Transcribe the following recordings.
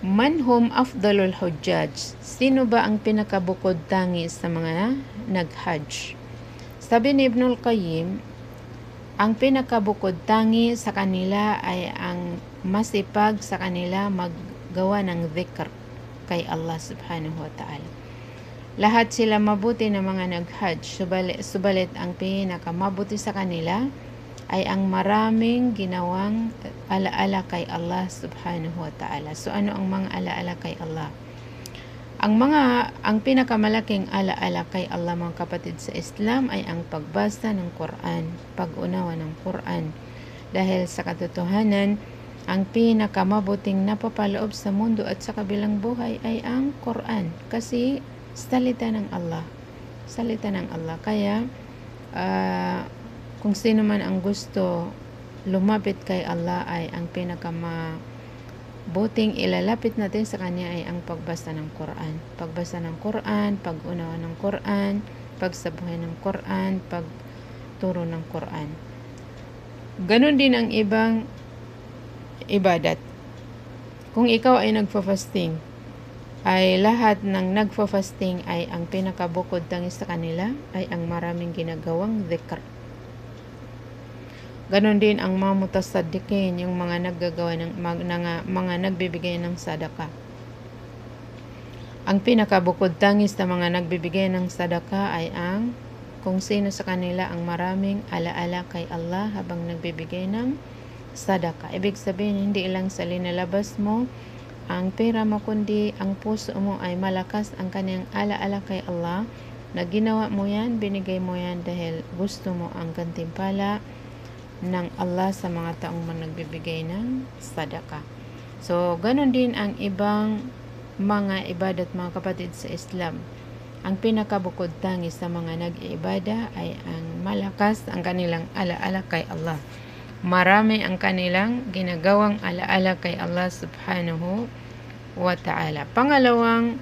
Man hum afdalul hujjaj? Sino ba ang pinakabukod tangi sa mga nag-hajj? Sabi ni Ibnul Qayyim, ang pinakabukod tangi sa kanila ay ang masipag sa kanila maggawa ng dhikr kay Allah subhanahu wa ta'ala. Lahat sila mabuti na mga nag-hajj, subalit ang pinakamabuti sa kanila ay ang maraming ginawang alaala kay Allah subhanahu wa ta'ala. So ano ang mga alaala kay Allah? Ang pinakamalaking alaala kay Allah, mga kapatid sa Islam, ay ang pagbasa ng Quran, pag-unawa ng Quran. Dahil sa katotohanan, ang pinakamabuting napapaloob sa mundo at sa kabilang buhay ay ang Quran. Kasi salita ng Allah. Salita ng Allah. Kaya, kung sino man ang gusto lumapit kay Allah, ay ang pinakamabuting ilalapit natin sa Kanya ay ang pagbasa ng Quran. Pagbasa ng Quran, pag-unawa ng Quran, pagsabuhay ng Quran, pagturo ng Quran. Ganon din ang ibang ibadat. Kung ikaw ay nagfa-fasting, ay lahat ng nagfa-fasting ay ang pinakabukod tangi sa kanila ay ang maraming ginagawang dhikr. Ganon din ang mga mutasaddiqin, yung mga naggagawa ng mga nagbibigay ng sadaka. Ang pinakabukod tangi sa mga nagbibigay ng sadaka ay ang kung sino sa kanila ang maraming alaala kay Allah habang nagbibigay ng sadaka. Ibig sabihin, hindi lang sa linalabas mo ang pera mo, kundi ang puso mo ay malakas ang kanyang alaala kay Allah, na ginawa mo yan, binigay mo yan dahil gusto mo ang gantimpala ng Allah sa mga taong nagbibigay ng sadaka. So, ganon din ang ibang mga ibadat, mga kapatid sa Islam. Ang pinakabukod tangi sa mga nag-iibada ay ang malakas ang kanilang alaala kay Allah. Marami ang kanilang ginagawang alaala kay Allah subhanahu wa ta'ala. Pangalawang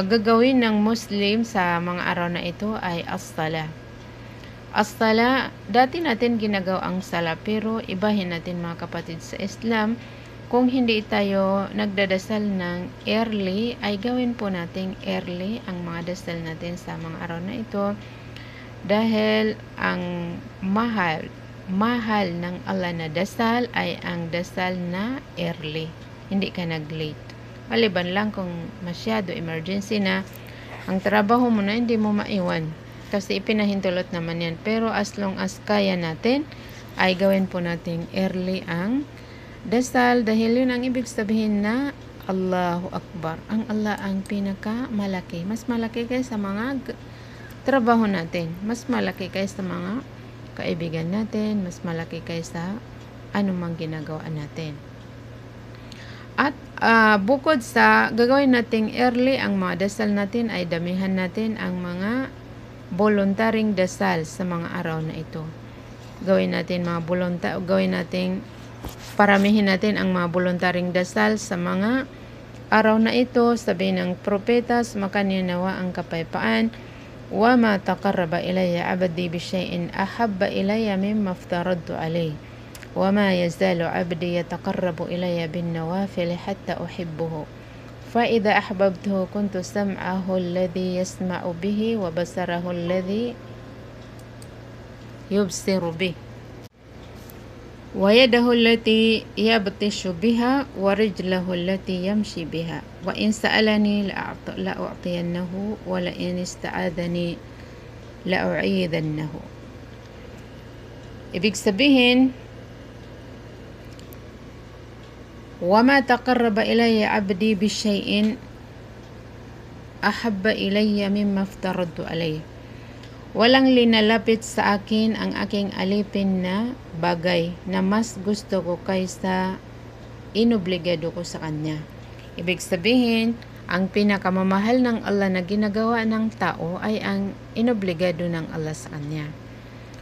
gagawin ng Muslim sa mga araw na ito ay as-sala. As-sala, dati natin ginagawa ang sala, pero ibahin natin, mga kapatid sa Islam. Kung hindi tayo nagdadasal ng early, ay gawin po nating early ang mga dasal natin sa mga araw na ito, dahil ang mahal ng Allah na dasal ay ang dasal na early. Hindi ka nag-late. Maliban lang kung masyado emergency na, ang trabaho mo na hindi mo maiwan. Kasi ipinahintulot naman yan. Pero as long as kaya natin, ay gawin po nating early ang dasal. Dahil yun ang ibig sabihin na Allahu Akbar. Ang Allah ang pinakamalaki. Mas malaki kaysa mga trabaho natin. Mas malaki kaysa mga kaibigan natin, mas malaki kaysa anumang ginagawa natin. At bukod sa gagawin nating early ang mga dasal natin, ay damihan natin ang mga voluntaring dasal sa mga araw na ito. Gawin natin paramihin natin ang mga voluntaring dasal sa mga araw na ito. Sabi ng propeta, sumakanya nawa ang kapayapaan. وَمَا تَقَرَّبَ إِلَيَّ عَبْدِي بِشَيْءٍ أَحَبَّ إِلَيَّ مِمَّا افْتَرَضْتُ عَلَيْهِ وَمَا يَزَالُ عَبْدِي يَتَقَرَّبُ إِلَيَّ بِالنَّوَافِلِ حَتَّى أُحِبَّهُ فَإِذَا أَحْبَبْتُهُ كُنْتُ سَمْعَهُ الَّذِي يَسْمَعُ بِهِ وَبَصَرَهُ الَّذِي يُبْصِرُ بِهِ وَيَدَهُ الَّتِي يَبْطِشُ بِهَا وَرِجْلَهُ الَّتِي يَمْشِي بِهَا وَإِنْ سَأَلَنِي لَأُعْطِيَنَّهُ وَلَئِنِ اسْتَعَاذَنِي لَأُعِيذَنَّهُ. Ibig sabihin, وَمَا تَقَرَّبَ إِلَيَّ عَبْدِي بِشَيْءٍ أَحَبَّ إِلَيَّ مِمَّا افْتَرَضْتُ عَلَيْهِ. Walang linalapit sa akin ang aking alipin na bagay na mas gusto ko kaysa inobligado ko sa kanya. Ibig sabihin, ang pinakamamahal ng Allah na ginagawa ng tao ay ang inobligado ng Allah sa kanya.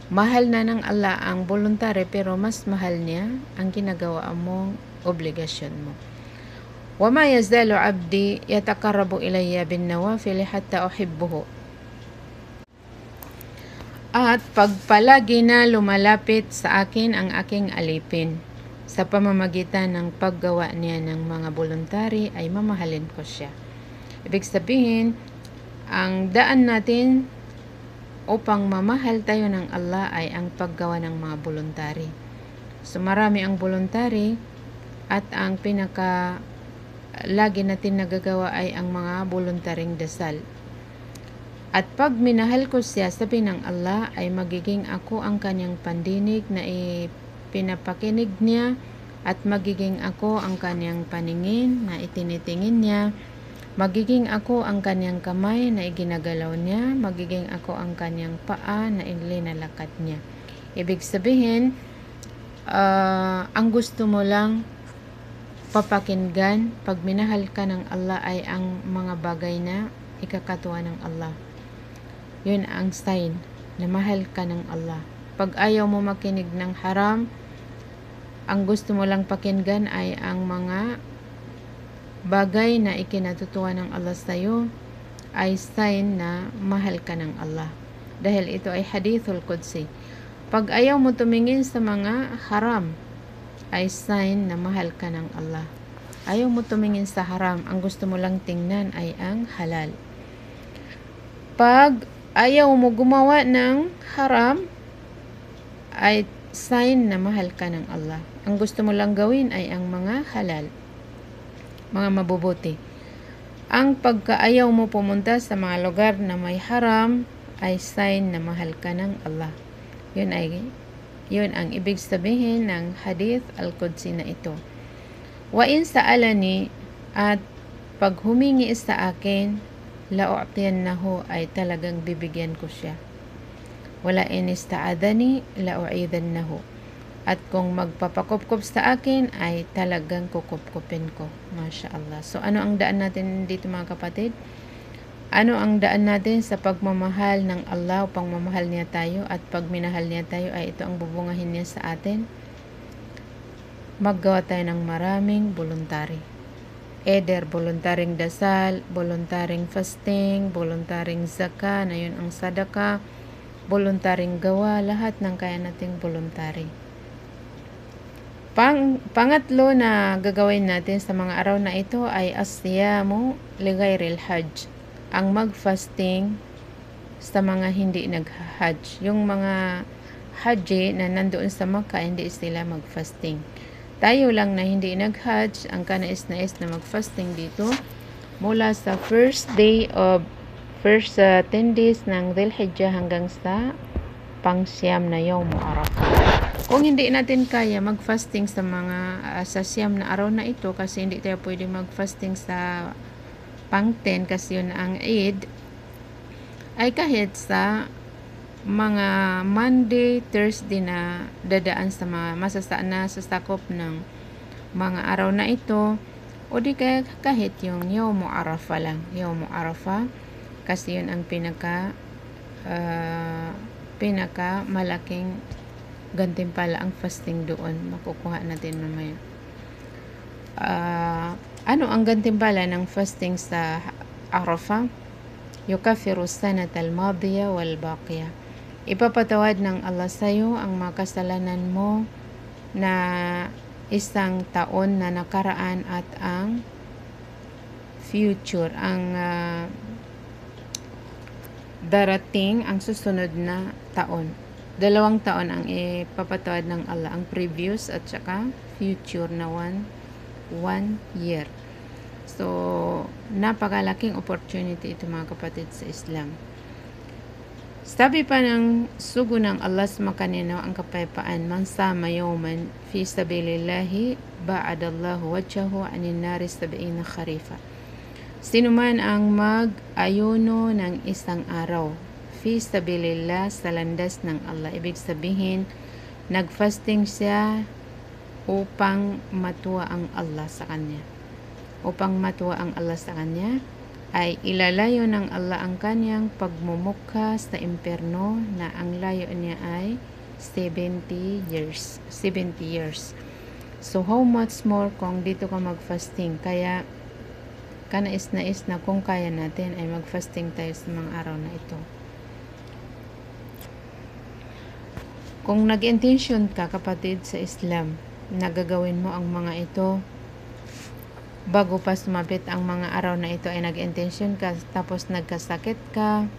Mahal na ng Allah ang voluntary, pero mas mahal niya ang ginagawa mong obligasyon mo. وَمَا يَزَالُ عَبْدِي يَتَقَرَّبُ إِلَيَّ بِالنَّوَافِلِ حَتَّى أُحِبَّهُ. At pagpalagi na lumalapit sa akin ang aking alipin, sa pamamagitan ng paggawa niya ng mga voluntary ay mamahalin ko siya. Ibig sabihin, ang daan natin upang mamahal tayo ng Allah ay ang paggawa ng mga voluntary. So marami ang voluntary at ang pinaka lagi natin nagagawa ay ang mga voluntaryong dasal. At pag minahal ko siya, sabi ng Allah, ay magiging ako ang kanyang pandinig na pinapakinig niya at magiging ako ang kanyang paningin na itinitingin niya. Magiging ako ang kanyang kamay na iginagalaw niya. Magiging ako ang kanyang paa na ilinalakad niya. Ibig sabihin, ang gusto mo lang papakinggan pag minahal ka ng Allah ay ang mga bagay na ikakatuwa ng Allah. Yun ang sign na mahal ka ng Allah. Pag ayaw mo makinig ng haram, ang gusto mo lang pakinggan ay ang mga bagay na ikinatutuwa ng Allah sa iyo, ay sign na mahal ka ng Allah. Dahil ito ay hadithul qudsi. Pag ayaw mo tumingin sa mga haram, ay sign na mahal ka ng Allah. Ayaw mo tumingin sa haram, ang gusto mo lang tingnan ay ang halal. Pag ayaw mo gumawa ng haram, ay sign na mahal ka ng Allah. Ang gusto mo lang gawin ay ang mga halal, mga mabubuti. Ang pagkaayaw mo pumunta sa mga lugar na may haram ay sign na mahal ka ng Allah. Yun ang ibig sabihin ng hadith al-Qudsi na ito. Wa in sa'alani, at pag humingi sa akin, la'u'tiyannahu, ay talagang bibigyan ko siya. Wala in ista'adani, la'u'idannahu. At kung magpapakupkup sa akin, ay talagang kukupkupin ko. Masya Allah. So ano ang daan natin dito mga kapatid? Ano ang daan natin sa pagmamahal ng Allah upang mamahal niya tayo, at pag minahal niya tayo ay ito ang bubungahin niya sa atin? Maggawa tayo ng maraming voluntary. Either voluntaryong dasal, voluntaryong fasting, voluntaryong zakah, na yun ang sadaka, voluntaryong gawa, lahat ng kaya nating voluntary. Pangatlo na gagawin natin sa mga araw na ito ay as-siyamu li ghairil hajj. Ang mag-fasting sa mga hindi nag-hajj. Yung mga haji na nandoon sa Makkah, hindi sila mag-fasting. Tayo lang na hindi nag-hajj, ang kanais-nais na mag-fasting dito mula sa first 10 days ng Dhul Hijjah hanggang sa pang-siyam na Yawm Arafah. Kung hindi natin kaya mag-fasting sa mga sa siyam na araw na ito, kasi hindi tayo pwede mag-fasting sa pang-10 kasi yun ang Eid, ay kahit sa mga Monday, Thursday na dadaan sa mga sasakop ng mga araw na ito, o di kaya kahit yung Yawm Arafah lang. Yawm Arafah kasi yun ang pinaka malaking gantimpala ang fasting doon. Makukuha natin mamaya. Ano ang gantimpala ng fasting sa Arafah? Yukafiru sanata al-madiyah wal-baqiyah. Ipapatawad ng Allah sa'yo ang mga kasalanan mo na isang taon na nakaraan at ang future, ang darating, ang susunod na taon. 2 taon ang ipapatawad ng Allah, ang previous at saka future na 1 year. So, napakalaking opportunity ito mga kapatid sa Islam. Sabi pa ng sugo ng Allah sa makaninaw ang kapayapaan, man sama yawman fi sabilillahi ba'adallahu wajhahu anin nari 70 kharifa. Sino man ang mag-ayuno ng isang araw fi sabilillah, sa landas ng Allah, ibig sabihin nagfasting siya upang matuwa ang Allah sa kanya. Upang matuwa ang Allah sa kanya, ay ilalayo ng Allah ang kanyang pagmumukha sa impyerno, na ang layo niya ay 70 years. So how much more kung dito ka mag-fasting? Kaya kanais-nais na kung kaya natin ay mag-fasting tayo sa mga araw na ito. Kung nag-intention ka kapatid sa Islam nagagawin mo ang mga ito bago pa sumapit ang mga araw na ito ay nag-intensyon ka tapos nagkasakit ka.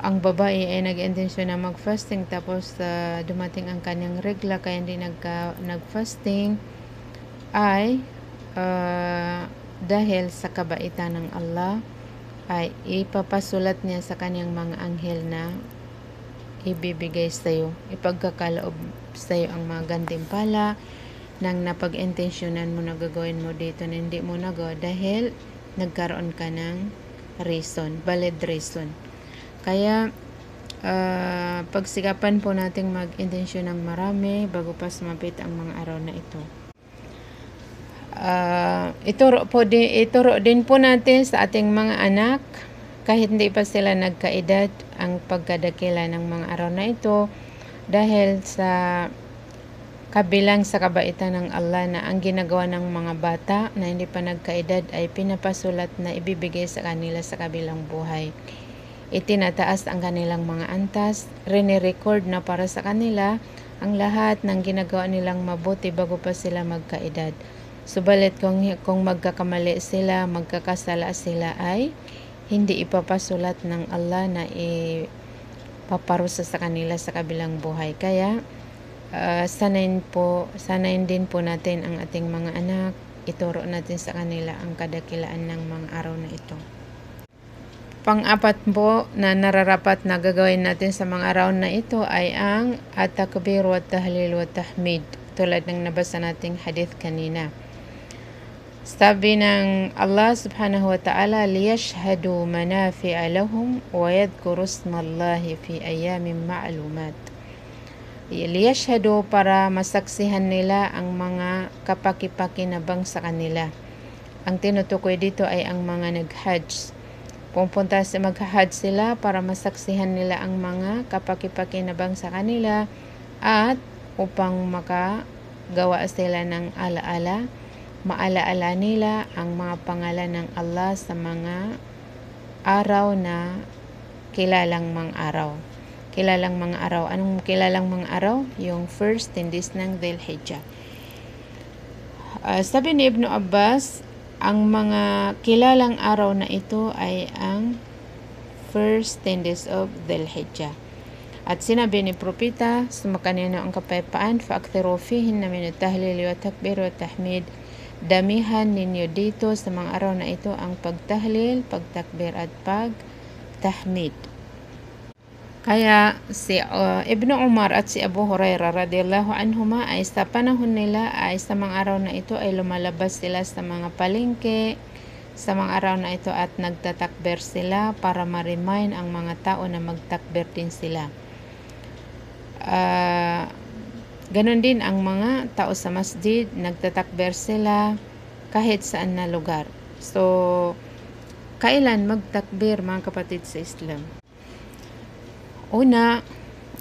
Ang babae ay nag-intensyon na mag-fasting tapos dumating ang kanyang regla kaya hindi nag-fasting ay dahil sa kabaitan ng Allah ay ipapasulat niya sa kanyang mga anghel na ibibigay sa iyo, ipagkakaloob sa iyo ang mga gantimpala nang napag-intensyonan mo na gagawin mo dito na hindi mo nagawa dahil nagkaroon ka ng reason, valid reason. Kaya pagsikapan po nating mag-intensyon ng marami bago pa sumapit ang mga araw na ito. Ituro din po natin sa ating mga anak kahit hindi pa sila nagkaedad ang pagkadakila ng mga araw na ito dahil sa kabilang sa kabaitan ng Allah na ang ginagawa ng mga bata na hindi pa nagkaedad ay pinapasulat na ibibigay sa kanila sa kabilang buhay. Itinataas ang kanilang mga antas, rinirecord na para sa kanila ang lahat ng ginagawa nilang mabuti bago pa sila magkaedad. Subalit kung magkakamali sila, magkakasala sila ay hindi ipapasulat ng Allah na ipaparusa sa kanila sa kabilang buhay. Kaya sanayin din po natin ang ating mga anak, ituro natin sa kanila ang kadakilaan ng mga araw na ito. Pang-apat po na nararapat na gagawin natin sa mga araw na ito ay ang at-takbir wa tahlil wa tahmid, tulad ng nabasa nating hadith kanina. Sabi ng Allah subhanahu wa ta'ala, liyashhadu manafi'a lahum wa yadhkuru ismallahi fi ayamin ma'lumat. Liyashhadu para masaksihan nila ang mga kapaki-pakinabang sa kanila. Ang tinutukoy dito ay ang mga nag-hajj. Pupunta mag-hajj sila para masaksihan nila ang mga kapaki-pakinabang sa kanila at upang makagawa sila ng alaala, maalaala nila ang mga pangalan ng Allah sa mga araw na kilalang mga araw. Kilalang mga araw. Anong kilalang mga araw? Yung first 10 days ng Dhul-Hijjah. Sabi ni Ibn Abbas, ang mga kilalang araw na ito ay ang first 10 days of Dhul-Hijjah. At sinabi ni Propeta, sumakanino ang kapayapaan, fa'akthiru fihinna min at-tahlil wa takbir wa tahmid. Damihan ninyo dito sa mga araw na ito ang pagtahlil, pagtakbir at pagtahmid. Kaya si Ibn Umar at si Abu Hurairah radhiyallahu anhuma ay sa panahon nila ay sa mga araw na ito ay lumalabas sila sa mga palengke sa mga araw na ito at nagtatakbir sila para ma-remind ang mga tao na magtakbir din sila. Ganon din ang mga tao sa masjid, nagtatakbir sila kahit saan na lugar. So, kailan magtakbir mga kapatid sa Islam?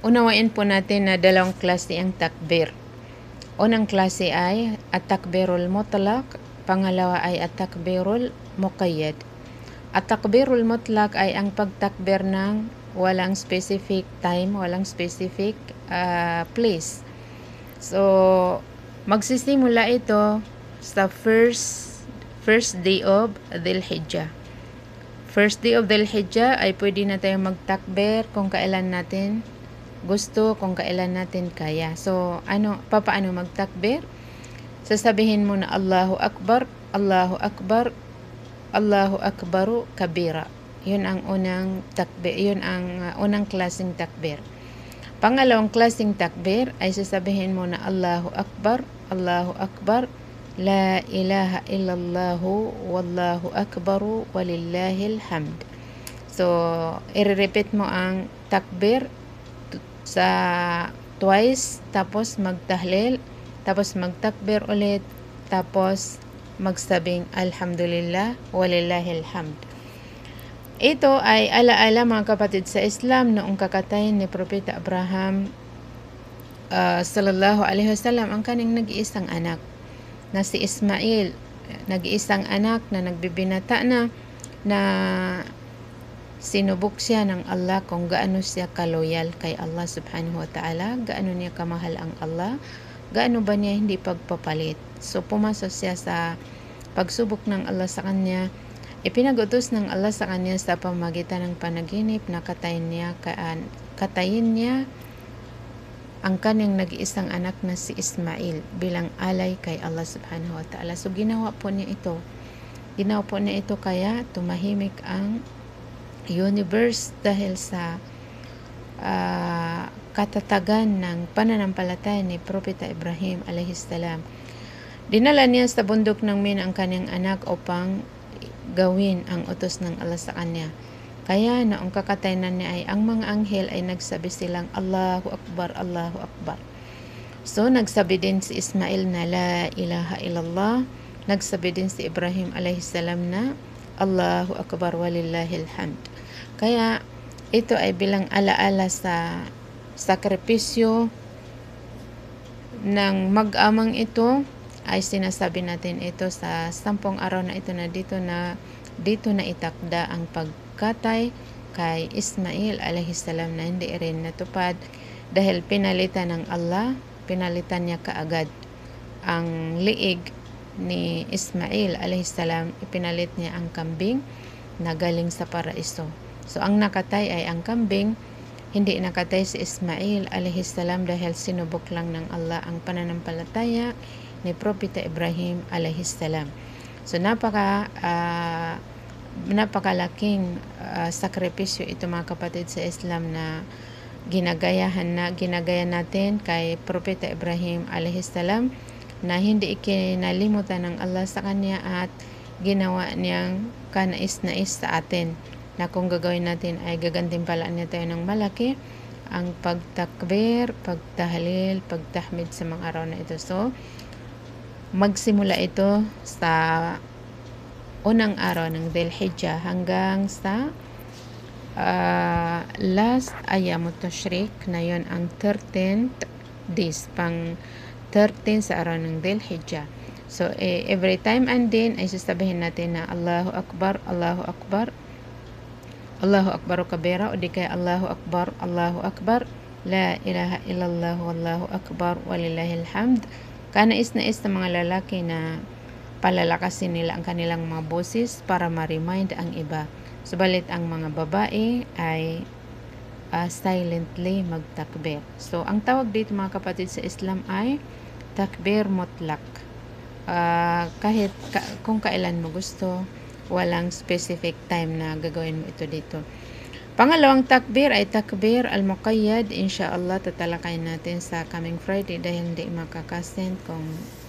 Unawain po natin na dalawang klase ang takbir. Unang klase ay at-takbirul mutlaq, pangalawa ay at-takbirul muqayyad. At-takbirul mutlaq ay ang pagtakbir ng walang specific time, walang specific place. So, magsisimula ito sa first day of Dhul-Hijjah. First day of Dhul-Hijjah ay pwede na tayong magtakbir kung kailan natin gusto, kung kailan natin kaya. So, papaano magtakbir? Sasabihin mo na Allahu Akbar, Allahu Akbar, Allahu Akbaru kabira. Yun ang unang takbir, yun ang unang klaseng takbir. Pangalawang klaseng takbir ay sasabihin mo na Allahu Akbar, Allahu Akbar, La ilaha illallahu wallahu akbaru walillahil hamd. So, i-repeat mo ang takbir sa twice, tapos magtahlil, tapos magtakbir ulit, tapos magsabing alhamdulillah walillahil hamd. Ito ay alaala mga kapatid sa Islam noong kakatayin ni Propeta Abraham sallallahu alaihi wasallam ang kanyang nag-iisang anak na si Ismail, nag-iisang anak na nagbibinata na sinubok siya ng Allah kung gaano siya kaloyal kay Allah subhanahu wa ta'ala, gaano niya kamahal ang Allah, gaano ba niya hindi pagpapalit. So pumasok siya sa pagsubok ng Allah sa kanya. Ipinag-utos ng Allah sa kanya sa pamamagitan ng panaginip na katayin niya ang kanyang nag-iisang anak na si Ismail bilang alay kay Allah subhanahu wa ta'ala. So ginawa po niya ito. Kaya tumahimik ang universe dahil sa katatagan ng pananampalataya ni Propeta Ibrahim alayhisalam. Dinala niya sa bundok ng Mina ang kanyang anak upang gawin ang utos ng Allah sa kanya. Kaya noong kakatayanan niya ay ang mga anghel ay nagsabi silang Allahu Akbar, Allahu Akbar. So nagsabi din si Ismail na la ilaha illallah. Nagsabi din si Ibrahim alayhisalam na Allahu Akbar walillahil hamd. Kaya ito ay bilang alaala sa sakripisyo ng mag-amang ito, ay sinasabi natin ito sa 10 araw na ito na dito na itakda ang pagkatay kay Ismail alayhisalam na hindi rin natupad dahil pinalitan ng Allah, pinalitan niya kaagad ang liig ni Ismail alayhisalam, ipinalit niya ang kambing na galing sa paraiso. So ang nakatay ay ang kambing, hindi nakatay si Ismail alayhisalam dahil sinubok lang ng Allah ang pananampalataya ni Propeta Ibrahim alayhisalam. So napakalaking sakripisyo ito mga kapatid sa Islam na ginagaya natin kay Propeta Ibrahim alayhisalam na hindi ikinalimutan ng Allah sa kanya at ginawa niyang kanais-nais sa atin na kung gagawin natin ay gagantimpalaan niya tayo ng malaki ang pagtakbir, pagtahlil, pagtahmid sa mga araw na ito. So magsimula ito sa unang araw ng Dhul Hijjah hanggang sa last Ayamut Tashriq na yon ang 13th days, pang 13 sa araw ng Dhul Hijjah. So every time and then ay sasabihin natin na Allahu Akbar, Allahu Akbar, Allahu Akbar kabira o di kaya Allahu Akbar, la ilaha illallah wallahu akbar walillahil hamd. Kanais-nais ng mga lalaki na palalakasin nila ang kanilang mga boses para ma-remind ang iba. Subalit ang mga babae ay silently magtakbir. So ang tawag dito mga kapatid sa Islam ay takbir mutlak. Kahit kung kailan mo gusto, walang specific time na gagawin mo ito dito. Pangalawang takbir ay takbir al-muqayyad. Insyaallah tatalakayin natin sa coming Friday dahil hindi makakasend kung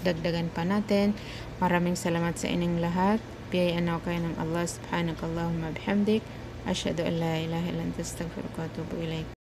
dagdagan pa natin. Maraming salamat sa inyong lahat. Biyayaan ako kayo ng Allah subhanakallahumma bihamdik. Asyhadu an la ilaha illa anta astaghfiruka wa atubu ilaik.